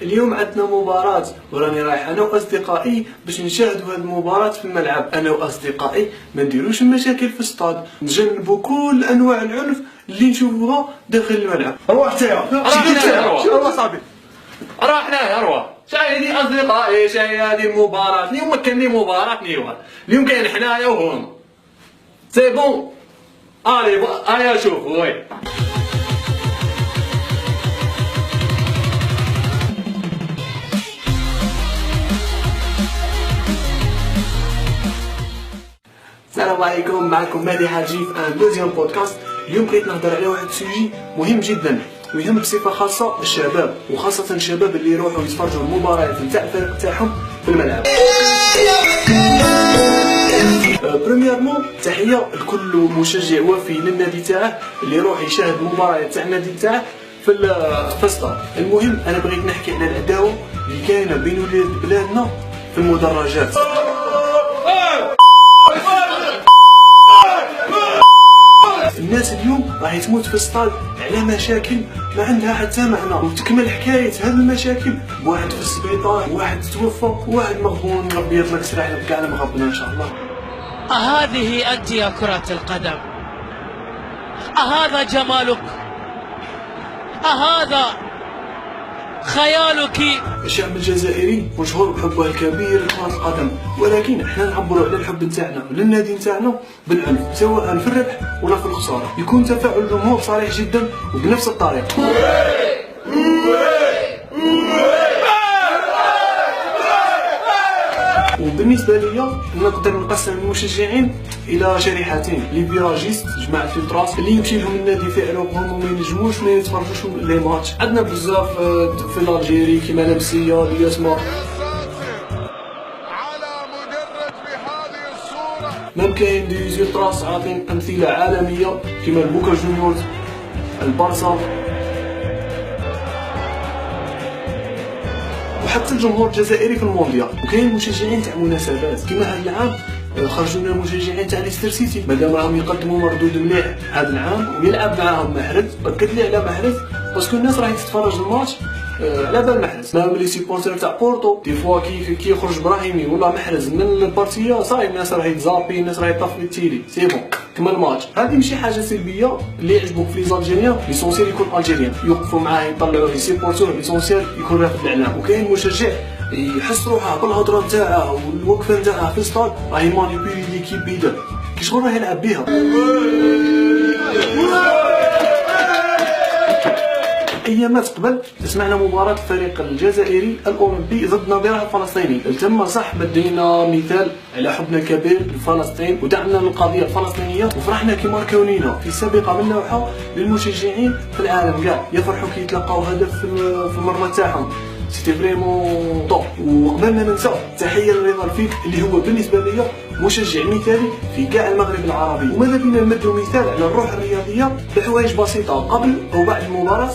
اليوم عندنا مباراة وراني رايح انا واصدقائي باش نشاهدوا هذه المباراة في الملعب. انا واصدقائي ما نديروش مشاكل في الاستاد، نتجنبوا كل انواع العنف اللي نشوفوها داخل الملعب. روح تايا روح صاحبي، روح هنايا روح. شاهدي اصدقائي، شاهدي هذه المباراة. اليوم كاين مباراة نيوان، اليوم كاين حنايا وهم. سي بون الي شوفوا وي. السلام عليكم، معكم مهدي حاجي في ان دوزيام بودكاست. اليوم بغيت نهضر على واحد السوجي مهم جدا، ويهم بصفه خاصه الشباب، وخاصه الشباب اللي يروحوا يتفرجوا المباريات نتاع الفريق تاعهم في الملعب. بريميرمون تحيه لكل مشجع وفي للنادي تاعه اللي يروح يشاهد المباريات تاع النادي تاعه في الفسطة. المهم انا بغيت نحكي على العداوه اللي كاينه بين ولاد بلادنا في المدرجات. الناس اليوم راح تموت في الصال على مشاكل ما عندها حتى معنى، وتكمل حكايه هذه المشاكل بواحد في السبيطار، واحد توفى، واحد مغبون. ربي يطلق سراحنا بكاع مغبنا ان شاء الله. أهذه أنت يا كرة القدم؟ أهذا جمالك؟ أهذا خيالك؟ الشعب الجزائري مشهور بحبه الكبير لكرة القدم، ولكن احنا نعبروا على الحب نتاعنا للنادي نتاعنا بالعنف، سواء في الربح ولا في الخسارة. يكون تفاعل الجمهور صريح جدا وبنفس الطريقة. وبالنسبه ليا نقدر نقسم المشجعين الى شريحتين: لي فيراجيست، جماعه التراس اللي يمشي لهم النادي في عروقهم وما ينجموش ما يتفرجوش لي ماتش. عندنا بزاف في الجيري كيما لمسيه اللي اسمه على مدرج بهذه الصورة. مام كاين دي زيلتراس عاطين امثله عالميه كيما البوكا جونيورز، البارسا، وحتى الجمهور الجزائري في المونديال. وكاين مشجعين تاع مناسبات كيما هذا العام خرجوا لنا مشجعين تاع ليستر سيتي، مادام راهم يقدموا مردود مليح هذا العام ويلعب معاهم محرز. اكد لي على محرز باسكو الناس راهي تتفرج الماتش على بال محرز. مام لي سيبونسور تاع بورتو دي فوا كي يخرج براهيمي ولا محرز من البارتيه صاي الناس راهي تزابي، الناس راهي طفي التيلي. سي بون كمل الماتش. هذه ماشي حاجه سلبيه. اللي يعجبوك في ليزالجيريان ليسونسيال يكون الجيريان، يوقفوا معاه يطلعوه يسيبورتوه. ليسونسيال يكون رافد الاعلام. وكاين مشجع يحس روحه بالهضره نتاعه والوقفه نتاعه في الستاد راهي مانيبيلي ليكيب بيده كي شغل راه يلعب بها. ايامات قبل سمعنا مباراة الفريق الجزائري الاولمبي ضد نظيره الفلسطيني. تم صح بدينا مثال على حبنا الكبير لفلسطين ودعمنا للقضيه الفلسطينيه، وفرحنا كي ماركاو لينا في سابقه من نوعها للمشجعين في العالم كاع. يفرحوا كي يتلقاو هدف في المرمى تاعهم. سيتي فريمون طوب. وقبل ما ننسى تحيه لرضا الفيك اللي هو بالنسبه ليا مشجع مثالي في كاع المغرب العربي. وماذا بينا نمدوا مثال على الروح الرياضيه بحوايج بسيطه قبل وبعد المباراه.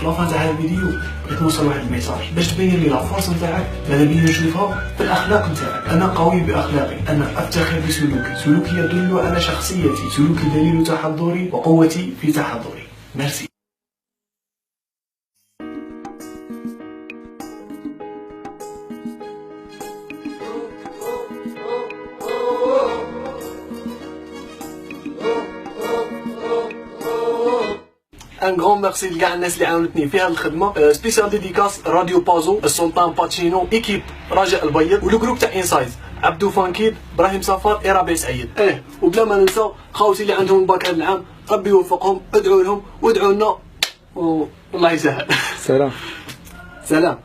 لافان تاع هذا الفيديو بغيت نوصل واحد الميساج باش تبين لي لافورس نتاعك. ماذا بينا نشوفها في الاخلاق نتاعك. انا قوي باخلاقي، انا افتخر بسلوكي، سلوكي يدل على شخصيتي، سلوكي دليل تحضري وقوتي في تحضري. ميرسي. ان غون ميرسي لكاع الناس اللي عاونتني في هذه الخدمه. سبيسيال ديديكاس راديو بازو، السلطان باتشينو، ايكيب رجاء البيض، ولو جروب تاع انسايد، عبدو فانكيد، ابراهيم سفار، ربيع سعيد. وبلا ما ننسى خاوتي اللي عندهم الباك هذا العام، ربي يوفقهم. ادعوا لهم وادعوا لنا والله يسهل. سلام. سلام.